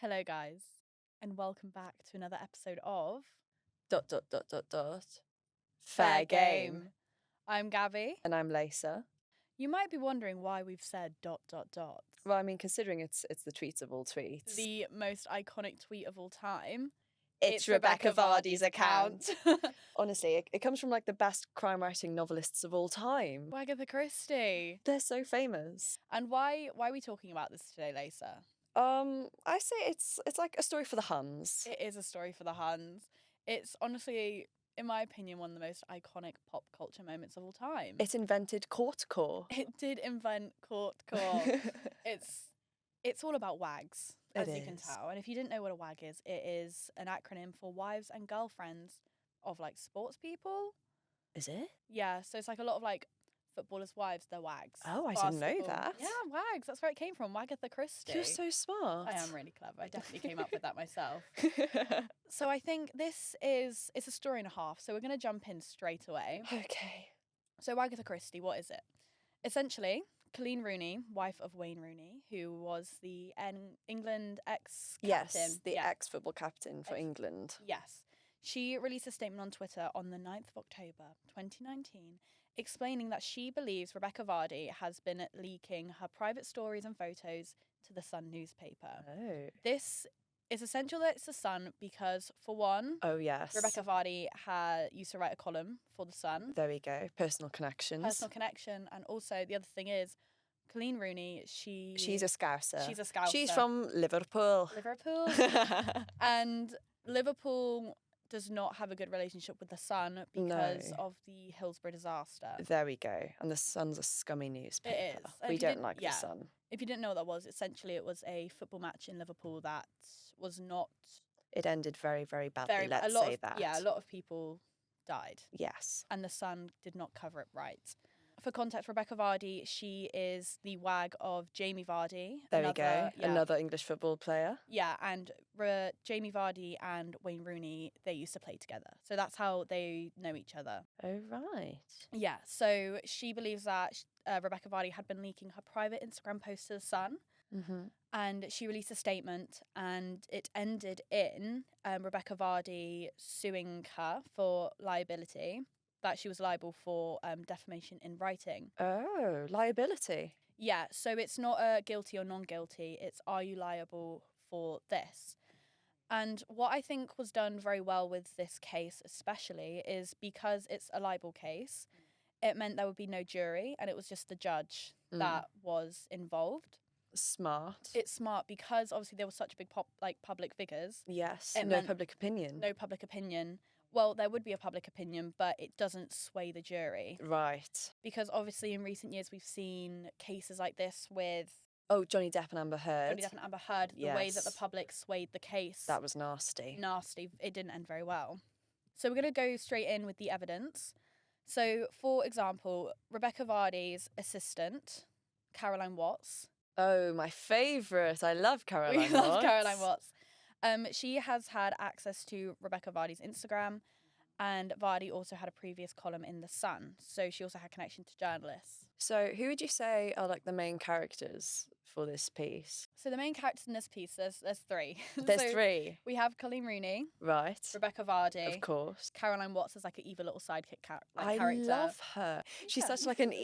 Hello, guys, and welcome back to another episode of Dot dot dot dot dot. Fair Game. I'm Gabby. And I'm Lisa. You might be wondering why we've said ... Well, I mean, considering it's the tweets of all tweets. The most iconic tweet of all time. It's Rebecca Vardy's account. Honestly, it comes from like the best crime writing novelists of all time. Agatha Christie. They're so famous. And why are we talking about this today, Lisa? I say it's like a story for the Huns. It is a story for the Huns. It's honestly, in my opinion, one of the most iconic pop culture moments of all time. It invented courtcore. It did invent courtcore. It's all about WAGs, as you can tell. And if you didn't know what a WAG is, it is an acronym for wives and girlfriends of like sports people. Is it? Yeah, so it's like a lot of like footballers' wives, they're WAGs. Oh, I didn't know Basketball. that. Yeah, WAGs. That's where it came from. Agatha Christie. You're so smart. I am really clever. I definitely came up with that myself. So I think it's a story and a half. So we're going to jump in straight away. Okay. So Agatha Christie, what is it? Essentially, Colleen Rooney, wife of Wayne Rooney, who was the England ex-captain. Yes, the ex-football captain for England. Yes. She released a statement on Twitter on the 9th of October 2019 explaining that she believes Rebecca Vardy has been leaking her private stories and photos to the Sun newspaper. Oh. This is essential that it's the Sun because, for one, oh yes, Rebecca Vardy used to write a column for the Sun. There we go. Personal connections. Personal connection. And also, the other thing is, Colleen Rooney, she's a Scouser. She's a Scouser. She's from Liverpool. And Liverpool does not have a good relationship with the Sun because of the Hillsborough disaster. There we go. And the Sun's a scummy newspaper. It is. We don't like the Sun. If you didn't know what that was, essentially it was a football match in Liverpool that was not... It ended very, very badly, let's say that. Yeah, a lot of people died. Yes. And the Sun did not cover it right. For context, Rebecca Vardy, she is the WAG of Jamie Vardy. There we go. Yeah. Another English football player. Yeah, and Jamie Vardy and Wayne Rooney, they used to play together. So that's how they know each other. Oh, right. Yeah, so she believes that Rebecca Vardy had been leaking her private Instagram posts to the Sun. Mm-hmm. And she released a statement and it ended in Rebecca Vardy suing her for liability, that she was liable for defamation in writing. Oh, liability. Yeah, so it's not a guilty or non-guilty, it's are you liable for this? And what I think was done very well with this case especially is because it's a libel case, it meant there would be no jury and it was just the judge that was involved. Smart. It's smart because obviously there was such big public figures. Yes, no public opinion. No public opinion. Well, there would be a public opinion, but it doesn't sway the jury. Right. Because obviously in recent years we've seen cases like this with... Oh, Johnny Depp and Amber Heard. Johnny Depp and Amber Heard, the way that the public swayed the case. That was nasty. Nasty. It didn't end very well. So we're going to go straight in with the evidence. So, for example, Rebecca Vardy's assistant, Caroline Watts. Oh, my favourite. I love Caroline Watts. We love Caroline Watts. She has had access to Rebecca Vardy's Instagram, and Vardy also had a previous column in The Sun, so she also had connection to journalists. So who would you say are like the main characters for this piece? So the main characters in this piece, there's three. There's three. We have Colleen Rooney. Right. Rebecca Vardy. Of course. Caroline Watts is like an evil little sidekick character. I love her. She's such like an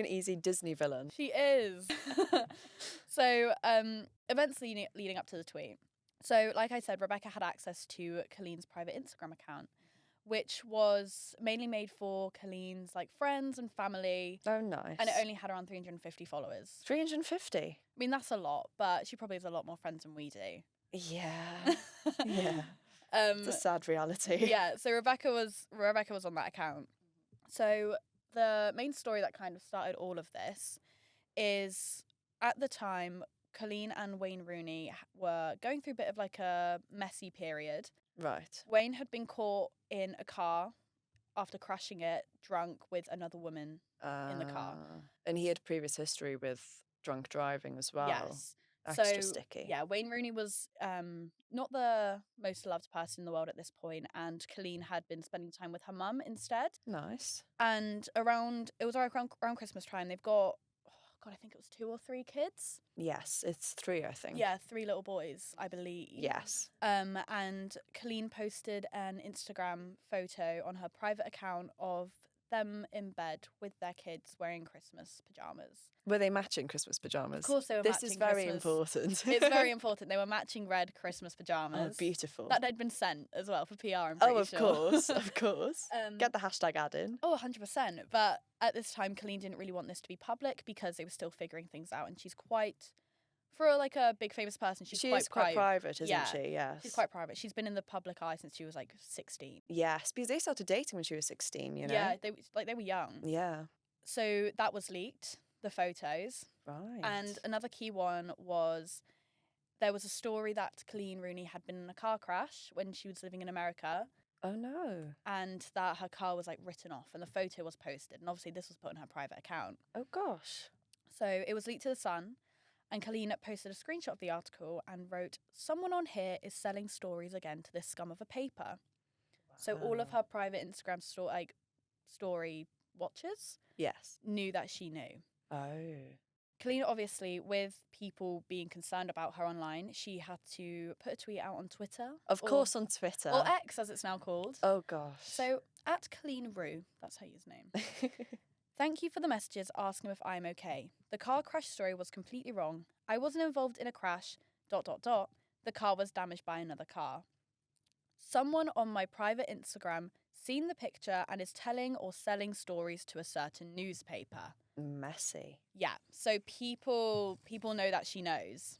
easy Disney villain. She is. So events leading up to the tweet. So like I said, Rebecca had access to Colleen's private Instagram account, which was mainly made for Colleen's like friends and family. Oh, nice. And it only had around 350 followers. 350? I mean, that's a lot, but she probably has a lot more friends than we do. Yeah. Yeah. It's a sad reality. Yeah, so Rebecca was on that account. So the main story that kind of started all of this is, at the time, Colleen and Wayne Rooney were going through a bit of like a messy period. Right. Wayne had been caught in a car after crashing it, drunk with another woman in the car. And he had previous history with drunk driving as well. Yes. Extra sticky. Yeah, Wayne Rooney was not the most loved person in the world at this point, and Colleen had been spending time with her mum instead. Nice. And it was around Christmas time, they've got, God, I think it was 2 or 3 kids. Yes, it's 3, I think. Yeah, 3 little boys, I believe. Yes. And Colleen posted an Instagram photo on her private account of them in bed with their kids wearing Christmas pajamas. Were they matching Christmas pajamas? Of course they were This matching is very Christmas. important. It's very important. They were matching red Christmas pajamas. Oh, beautiful. That had been sent as well for PR, I'm Oh, pretty of sure. course, of course. Get the hashtag ad in. Oh, 100%. But at this time, Colleen didn't really want this to be public because they were still figuring things out. And she's quite, for like a big famous person, she's She quite is quite private, isn't Yeah, she? Yes. She's quite private. She's been in the public eye since she was like 16. Yes, because they started dating when she was 16, you know? Yeah, they were young. Yeah. So that was leaked, the photos. Right. And another key one was there was a story that Colleen Rooney had been in a car crash when she was living in America. Oh, no. And that her car was like written off and the photo was posted. And obviously this was put on her private account. Oh, gosh. So it was leaked to The Sun. And Colleen posted a screenshot of the article and wrote, "Someone on here is selling stories again to this scum of a paper." Wow. So all of her private Instagram story watchers Yes. knew that she knew. Oh. Colleen, obviously, with people being concerned about her online, she had to put a tweet out on Twitter. Of course, on Twitter. Or X, as it's now called. Oh, gosh. So, at Colleen Rue, that's her username. "Thank you for the messages asking if I'm okay. The car crash story was completely wrong. I wasn't involved in a crash, ... The car was damaged by another car. Someone on my private Instagram seen the picture and is telling or selling stories to a certain newspaper." Messy. Yeah, so people know that she knows.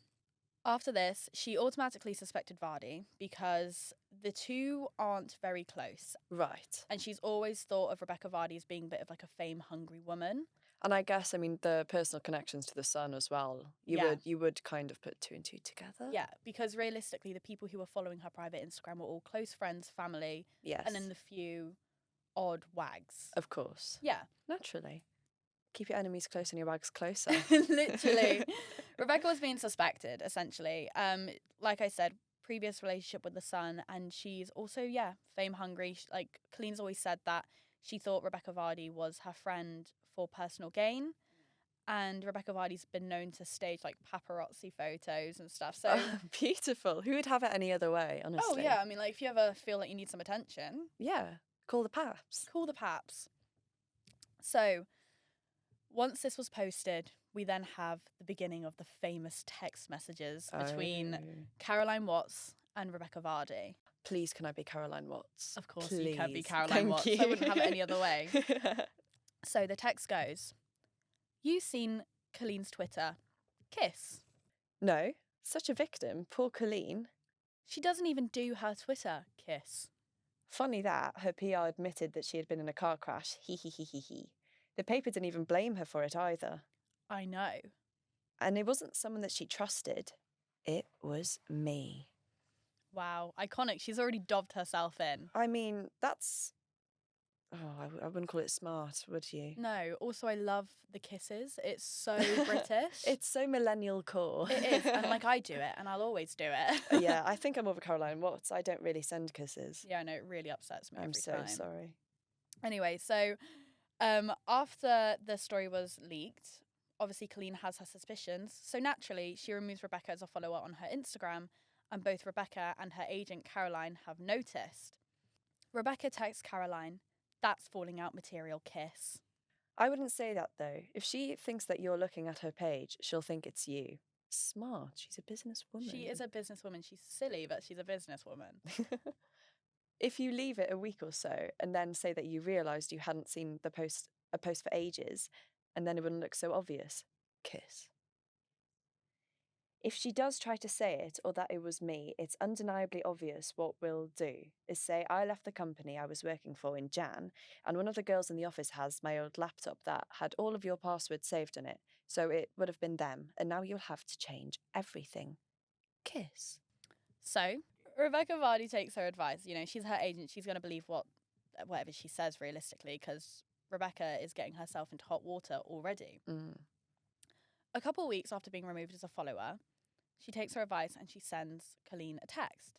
After this, she automatically suspected Vardy because the two aren't very close. Right. And she's always thought of Rebecca Vardy as being a bit of like a fame-hungry woman. And I guess, I mean, the personal connections to The Sun as well. You would kind of put 2 and 2 together. Yeah, because realistically, the people who were following her private Instagram were all close friends, family, Yes. and then the few odd wags. Of course. Yeah. Naturally. Keep your enemies close and your wags closer. Literally. Rebecca was being suspected, essentially. Like I said, previous relationship with The Sun, and she's also, fame hungry. Like, Colleen's always said that she thought Rebecca Vardy was her friend for personal gain. And Rebecca Vardy's been known to stage like paparazzi photos and stuff. So beautiful. Who would have it any other way, honestly? Oh yeah, I mean, like if you ever feel like you need some attention, call the paps. Call the paps. So once this was posted, we then have the beginning of the famous text messages between Caroline Watts and Rebecca Vardy. Please, can I be Caroline Watts? Of course, Please. You can be Caroline Watts. You. I wouldn't have it any other way. So the text goes, "You seen Colleen's Twitter? Kiss." No, such a victim. Poor Colleen. "She doesn't even do her Twitter. Kiss." Funny that her PR admitted that she had been in a car crash. He. The paper didn't even blame her for it either. I know. And it wasn't someone that she trusted. It was me. Wow, iconic. She's already dobbed herself in. I mean, that's... Oh, I wouldn't call it smart, would you? No. Also, I love the kisses. It's so British. It's so millennial core. It is. And like, I do it, and I'll always do it. Yeah, I think I'm over Caroline Watts. I don't really send kisses. Yeah, no, it really upsets me I'm every time. so sorry. Anyway, so after the story was leaked, obviously Colleen has her suspicions. So naturally, she removes Rebecca as a follower on her Instagram, and both Rebecca and her agent Caroline have noticed. Rebecca texts Caroline, "That's falling out material, kiss." I wouldn't say that though. If she thinks that you're looking at her page, she'll think it's you. Smart. She's a businesswoman. She is a businesswoman. She's silly, but she's a businesswoman. If you leave it a week or so and then say that you realised you hadn't seen a post for ages, and then it wouldn't look so obvious, kiss. If she does try to say it or that it was me, it's undeniably obvious. What we'll do is say I left the company I was working for in Jan, and one of the girls in the office has my old laptop that had all of your passwords saved on it, so it would have been them, and now you'll have to change everything. Kiss. So Rebecca Vardy takes her advice. You know, she's her agent. She's going to believe whatever she says realistically, because Rebecca is getting herself into hot water already. A couple of weeks after being removed as a follower, she takes her advice and she sends Colleen a text.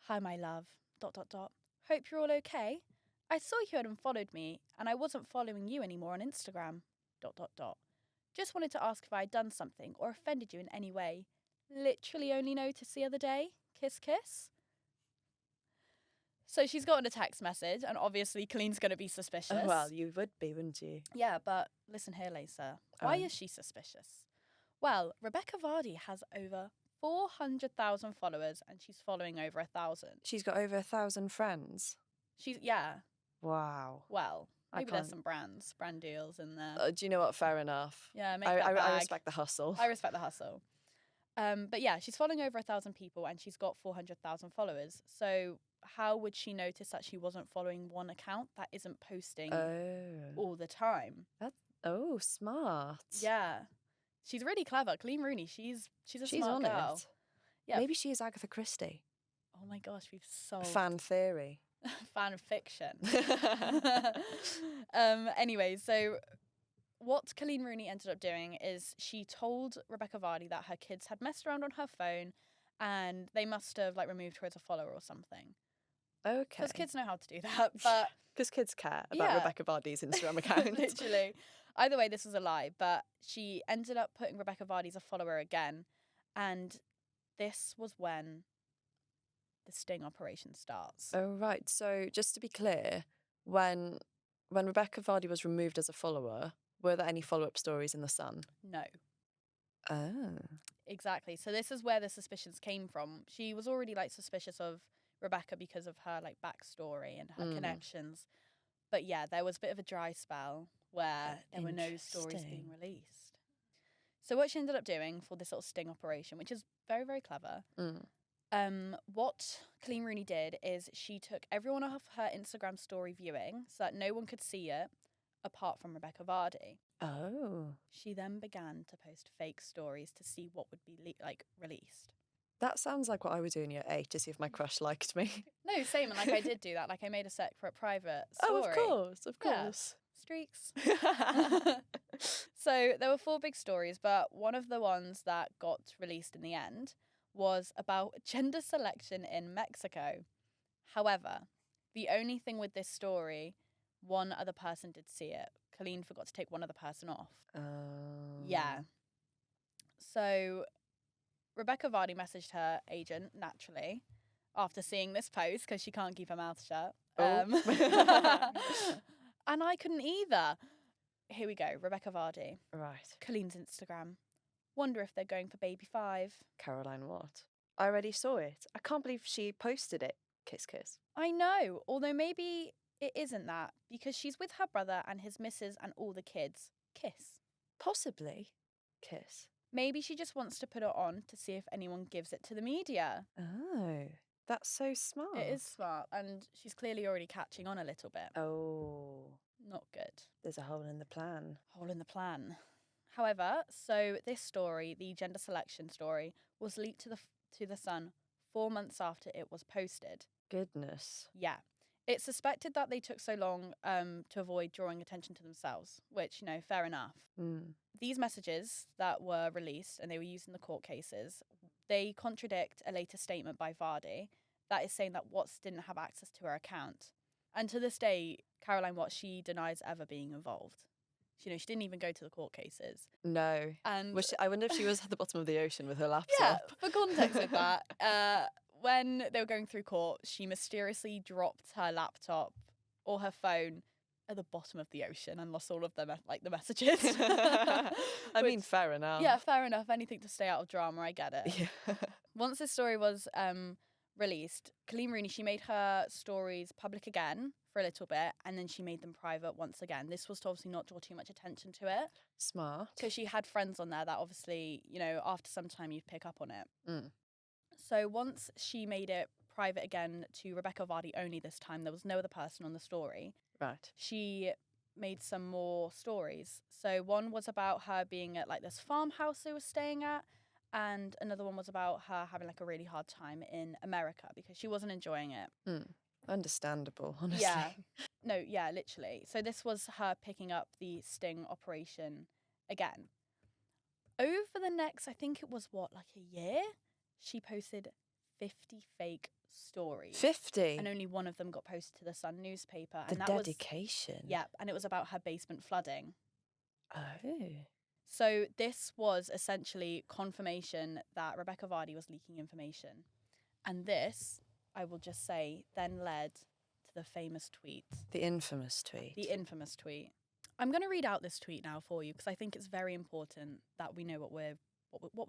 "Hi, my love, ... Hope you're all okay. I saw you had unfollowed me and I wasn't following you anymore on Instagram, ... Just wanted to ask if I had done something or offended you in any way. Literally only noticed the other day. Kiss, kiss. So she's gotten a text message, and obviously Colleen's going to be suspicious. Oh, well, you would be, wouldn't you? Yeah, but listen here, Lisa. Why Oh. is she suspicious? Well, Rebecca Vardy has over 400,000 followers, and she's following over 1,000. She's got over 1,000 friends. Yeah. Wow. Well, I maybe there's can't- some brand deals in there. Do you know what? Fair enough. Yeah, make I that bag. respect the hustle. I respect the hustle. But yeah, she's following over 1,000 people, and she's got 400,000 followers. So how would she notice that she wasn't following one account that isn't posting all the time? Oh, smart. Yeah, she's really clever. Colleen Rooney, she's a She's smart on girl. it. Yeah. Maybe she is Agatha Christie. Oh my gosh, we've solved Fan theory. fan fiction. Anyway, so what Colleen Rooney ended up doing is she told Rebecca Vardy that her kids had messed around on her phone, and they must have like removed her as a follower or something. Okay. Because kids know how to do that, but Because kids care about Yeah. Rebecca Vardy's Instagram account. literally. Either way, this was a lie, but she ended up putting Rebecca Vardy as a follower again, and this was when the sting operation starts. Oh, right. So just to be clear, when Rebecca Vardy was removed as a follower, were there any follow-up stories in The Sun? No. Oh. Exactly. So this is where the suspicions came from. She was already like suspicious of Rebecca because of her like backstory and her connections. But yeah, there was a bit of a dry spell where there were no stories being Interesting. released. So what she ended up doing for this little sting operation, which is very, very clever, what Colleen Rooney did is she took everyone off her Instagram story viewing so that no one could see it apart from Rebecca Vardy. Oh. She then began to post fake stories to see what would be released. That sounds like what I would do in year 8 to see if my crush liked me. No, same. And like I did do that. Like I made a separate private story. Oh, of course, of Yeah. course. Streaks. So there were 4 big stories, but one of the ones that got released in the end was about gender selection in Mexico. However, the only thing with this story, one other person did see it. Colleen forgot to take one other person off. Oh. Yeah. So Rebecca Vardy messaged her agent, naturally, after seeing this post, because she can't keep her mouth shut. Oh. And I couldn't either. Here we go. Rebecca Vardy. Right. Colleen's Instagram. Wonder if they're going for baby 5. Caroline Watt. I already saw it. I can't believe she posted it. Kiss, kiss. I know, although maybe it isn't that, because she's with her brother and his missus and all the kids. Kiss. Possibly. Kiss. Maybe she just wants to put it on to see if anyone gives it to the media. Oh, that's so smart. It is smart, and she's clearly already catching on a little bit. Oh, Not good. there's a hole in the plan. Hole in the plan. However, so this story, the gender selection story, was leaked to the Sun 4 months after it was posted. Goodness. Yeah. It's suspected that they took so long to avoid drawing attention to themselves, which, fair enough. These messages that were released and they were used in the court cases, they contradict a later statement by Vardy that is saying that Watts didn't have access to her account. And to this day, Caroline Watts, she denies ever being involved. She didn't even go to the court cases. No. And I wonder if she was at the bottom of the ocean with her laptop. yeah, for context with that, when they were going through court, she mysteriously dropped her laptop or her phone at the bottom of the ocean and lost all of the messages. I mean, fair enough. Yeah, fair enough. Anything to stay out of drama, I get it. Yeah. Once this story was released, Colleen Rooney, she made her stories public again for a little bit, and then she made them private once again. This was to obviously not draw too much attention to it. Smart. Because she had friends on there that obviously, after some time you'd pick up on it. Mm. So once she made it private again to Rebecca Vardy only this time, there was no other person on the story. Right. She made some more stories. So one was about her being at this farmhouse they were staying at, and another one was about her having a really hard time in America because she wasn't enjoying it. Understandable, honestly. Yeah. No, yeah, literally. So this was her picking up the sting operation again. Over the next, I think it was a year, she posted 50 fake stories. 50? And only one of them got posted to the Sun newspaper. The And that dedication. was, and it was about her basement flooding. Oh. So this was essentially confirmation that Rebecca Vardy was leaking information. And this, I will just say, then led to the famous tweet. The infamous tweet. The infamous tweet. I'm going to read out this tweet now for you because I think it's very important that we know what we're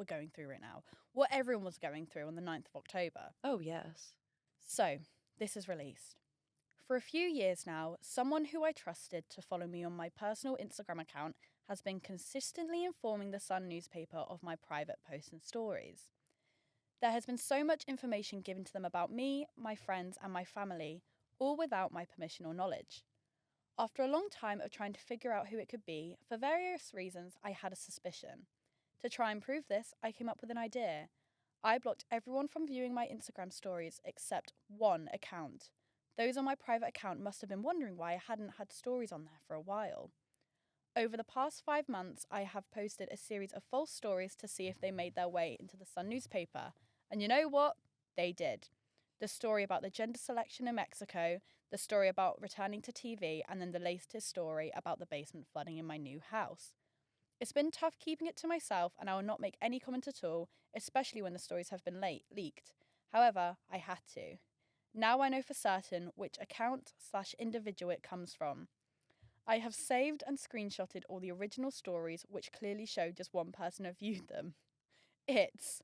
going through right now. What everyone was going through on the 9th of October. Oh, yes. So, this is released. For a few years now, someone who I trusted to follow me on my personal Instagram account has been consistently informing the Sun newspaper of my private posts and stories. There has been so much information given to them about me, my friends, and my family, all without my permission or knowledge. After a long time of trying to figure out who it could be, for various reasons, I had a suspicion. To try and prove this, I came up with an idea. I blocked everyone from viewing my Instagram stories except one account. Those on my private account must have been wondering why I hadn't had stories on there for a while. Over the past 5 months, I have posted a series of false stories to see if they made their way into the Sun newspaper. And you know what? They did. The story about the gender selection in Mexico, the story about returning to TV, and then the latest story about the basement flooding in my new house. It's been tough keeping it to myself, and I will not make any comment at all, especially when the stories have been leaked. However, I had to. Now I know for certain which account/individual it comes from. I have saved and screenshotted all the original stories, which clearly show just one person have viewed them. It's ...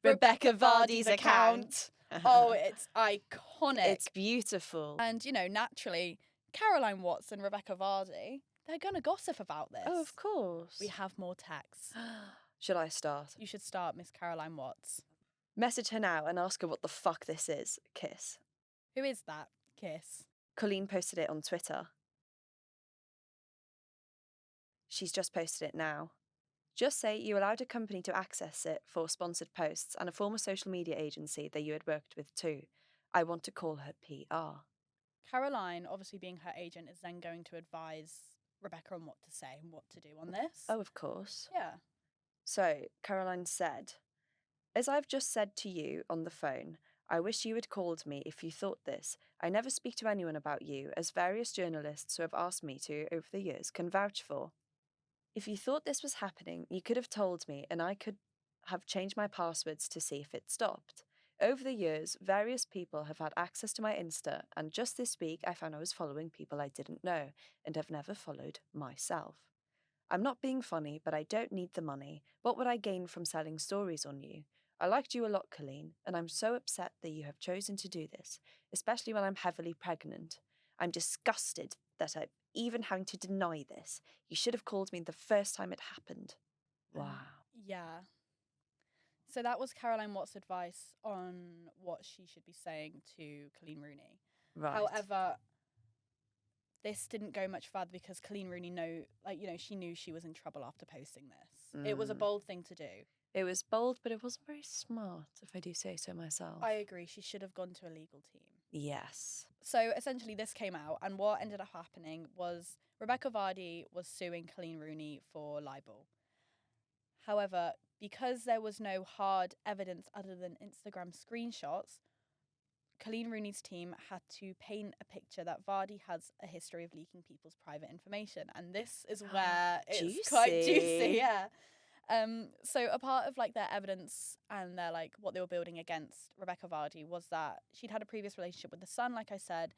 Rebecca Vardy's account. Oh, it's iconic. It's beautiful. And, naturally, Caroline Watts and Rebecca Vardy, they're going to gossip about this. Oh, of course. We have more texts. Should I start? You should start, Miss Caroline Watts. Message her now and ask her what the fuck this is. Kiss. Who is that? Kiss. Colleen posted it on Twitter. She's just posted it now. Just say you allowed a company to access it for sponsored posts and a former social media agency that you had worked with too. I want to call her PR. Caroline, obviously being her agent, is then going to advise Rebecca on what to say and what to do on this. Oh, of course. Yeah. So, Caroline said, as I've just said to you on the phone, I wish you had called me if you thought this. I never speak to anyone about you, as various journalists who have asked me to over the years can vouch for. If you thought this was happening, you could have told me and I could have changed my passwords to see if it stopped. Over the years, various people have had access to my Insta, and just this week I found I was following people I didn't know and have never followed myself. I'm not being funny, but I don't need the money. What would I gain from selling stories on you? I liked you a lot, Colleen, and I'm so upset that you have chosen to do this, especially when I'm heavily pregnant. I'm disgusted that I'm even having to deny this. You should have called me the first time it happened. Wow. Yeah. So that was Caroline Watts' advice on what she should be saying to Colleen Rooney. Right. However, this didn't go much further because Colleen Rooney she knew she was in trouble after posting this. It was a bold thing to do. It was bold, but it wasn't very smart, if I do say so myself. I agree. She should have gone to a legal team. Yes. So essentially this came out, and what ended up happening was Rebecca Vardy was suing Colleen Rooney for libel. However, because there was no hard evidence other than Instagram screenshots, Colleen Rooney's team had to paint a picture that Vardy has a history of leaking people's private information. And this is where it's quite juicy, yeah. So a part of their evidence and their what they were building against Rebecca Vardy was that she'd had a previous relationship with the Sun, like I said,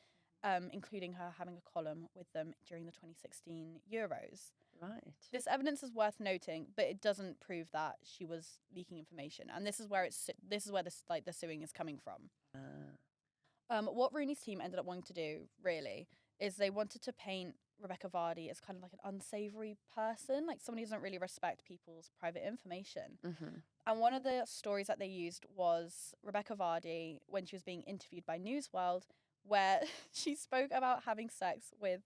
including her having a column with them during the 2016 Euros. Right. This evidence is worth noting, but it doesn't prove that she was leaking information, and this is where the suing is coming from. What Rooney's team ended up wanting to do really is they wanted to paint Rebecca Vardy as kind of like an unsavory person, like somebody who doesn't really respect people's private information. Mm-hmm. And one of the stories that they used was Rebecca Vardy when she was being interviewed by Newsworld, where she spoke about having sex with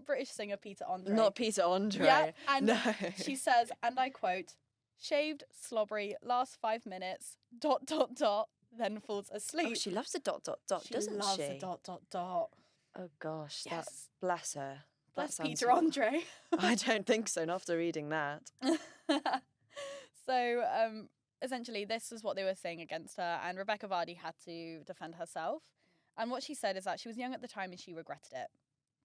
British singer Peter Andre. Not Peter Andre. Yeah, and no. She says, and I quote, "Shaved, slobbery, last 5 minutes, ... then falls asleep." Oh, she loves a ... doesn't she? She loves a ... Oh gosh, Yes. that bless her. Bless That sounds Peter Andre. I don't think so, not after reading that. So, essentially, this is what they were saying against her, and Rebecca Vardy had to defend herself. And what she said is that she was young at the time and she regretted it.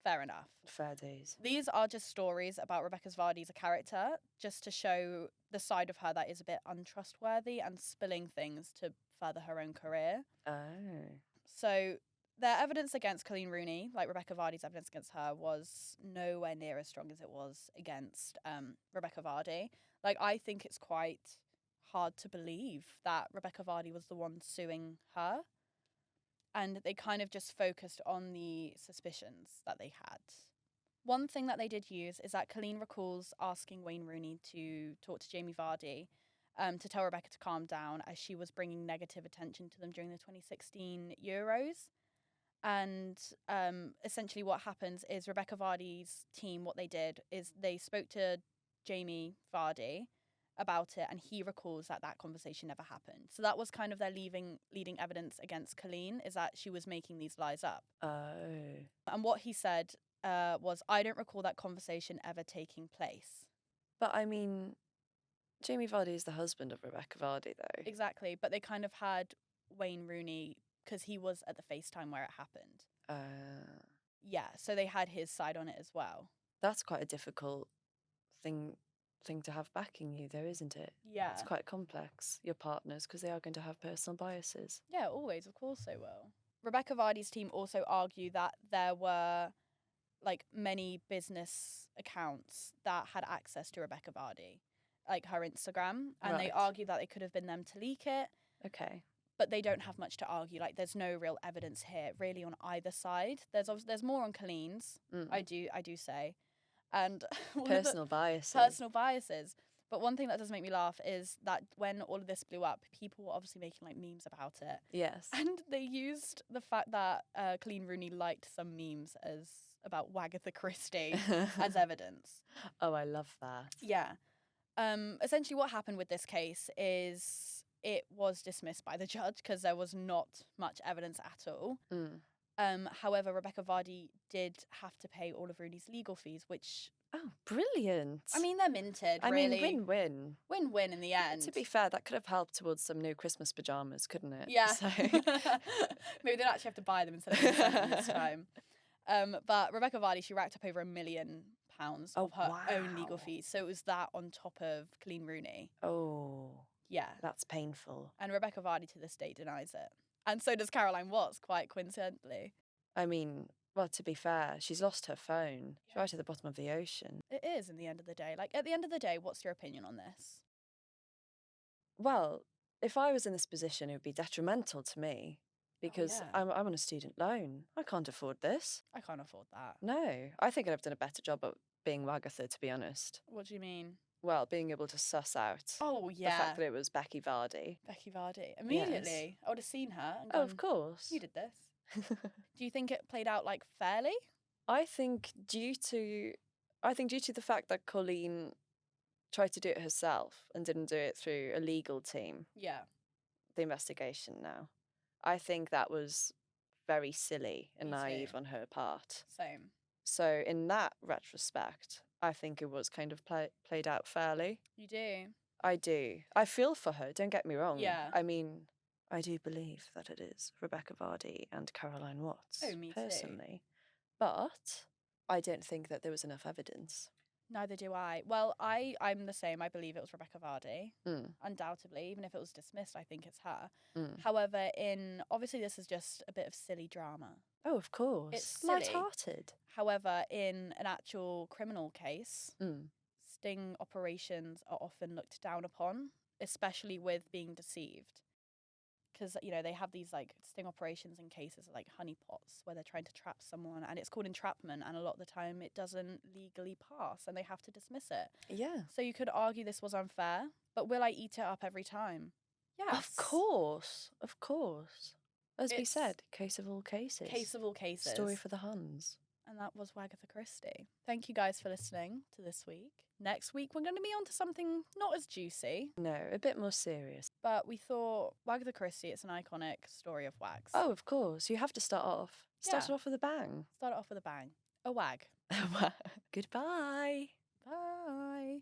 Fair enough. Fair days. These are just stories about Rebecca Vardy as a character, just to show the side of her that is a bit untrustworthy and spilling things to further her own career. Oh. So their evidence against Colleen Rooney, like Rebecca Vardy's evidence against her, was nowhere near as strong as it was against Rebecca Vardy. Like, I think it's quite hard to believe that Rebecca Vardy was the one suing her. And they kind of just focused on the suspicions that they had. One thing that they did use is that Colleen recalls asking Wayne Rooney to talk to Jamie Vardy to tell Rebecca to calm down, as she was bringing negative attention to them during the 2016 Euros. And essentially what happens is Rebecca Vardy's team, what they did is they spoke to Jamie Vardy about it, and he recalls that that conversation never happened. So that was kind of their leading evidence against Colleen, is that she was making these lies up. Oh. And what he said was, I don't recall that conversation ever taking place. But I mean, Jamie Vardy is the husband of Rebecca Vardy, though. Exactly. But they kind of had Wayne Rooney, because he was at the FaceTime where it happened. Yeah, so they had his side on it as well. That's quite a difficult thing to have backing you, though, isn't it? Yeah. It's quite complex, your partners, because they are going to have personal biases. Yeah, always. Of course they will. Rebecca Vardy's team also argue that there were like many business accounts that had access to Rebecca Vardy, like her Instagram, and they Right. argue that it could have been them to leak it, Okay. but they don't have much to argue. Like, there's no real evidence here really on either side. There's more on Colleen's, Mm. I do say, and one of the- Personal biases. personal biases. But one thing that does make me laugh is that when all of this blew up, people were obviously making like memes about it. Yes. And they used the fact that Colleen Rooney liked some memes as about Wagatha Christie as evidence. Oh, I love that. Yeah. Essentially what happened with this case is it was dismissed by the judge because there was not much evidence at all. Mm. However, Rebecca Vardy did have to pay all of Rooney's legal fees, which, Oh, brilliant. I mean, they're minted, I really. mean, win-win. Win-win in the end. To be fair, that could have helped towards some new Christmas pajamas, couldn't it? Yeah. So... Maybe they'd actually have to buy them instead of being sent them this time. But Rebecca Vardy, she racked up over £1 million Oh, of her own legal wow. fees. So it was that on top of Colleen Rooney. Oh, Yeah. that's painful. And Rebecca Vardy to this day denies it. And so does Caroline Watts, quite coincidentally. I mean, well, to be fair, she's lost her phone. She's Yeah. right at the bottom of the ocean. It is, in the end of the day. Like, at the end of the day, what's your opinion on this? Well, if I was in this position, it would be detrimental to me because yeah. I'm on a student loan. I can't afford this. I can't afford that. No, I think I'd have done a better job at being Wagatha, to be honest. What do you mean? Well, being able to suss out Oh, the yeah. fact that it was Becky Vardy. Becky Vardy. Immediately. I would have seen her and Oh, gone, of course. you did this. Do you think it played out, like, fairly? I think due to the fact that Colleen tried to do it herself and didn't do it through a legal team, Yeah. the investigation now, I think that was very silly and Me too. naive on her part. Same. So in that retrospect, I think it was kind of played out fairly. You do. I do. I feel for her, don't get me wrong. Yeah. I mean, I do believe that it is Rebecca Vardy and Caroline Watts, Oh, me too. personally. But I don't think that there was enough evidence. Neither do I. Well, I'm the same. I believe it was Rebecca Vardy, Mm, undoubtedly. Even if it was dismissed, I think it's her. mm. However, obviously this is just a bit of silly drama. Oh, of course. It's silly. Light-hearted. However, in an actual criminal case, Mm. sting operations are often looked down upon, especially with being deceived. Because, they have these, like, sting operations in cases like honeypots where they're trying to trap someone, and it's called entrapment, and a lot of the time it doesn't legally pass, and they have to dismiss it. Yeah. So you could argue this was unfair, but will I eat it up every time? Yes. Of course. Of course. As we It's said, case of all cases. Case of all cases. Story for the Huns. And that was Wagatha Christie. Thank you guys for listening to this week. Next week, we're going to be on to something not as juicy, No, a bit more serious. but we thought Wagatha Christie, it's an iconic story of wags. Oh, of course. You have to start off. Start it Yeah. off with a bang. Start it off with a bang. A wag. Goodbye. Bye.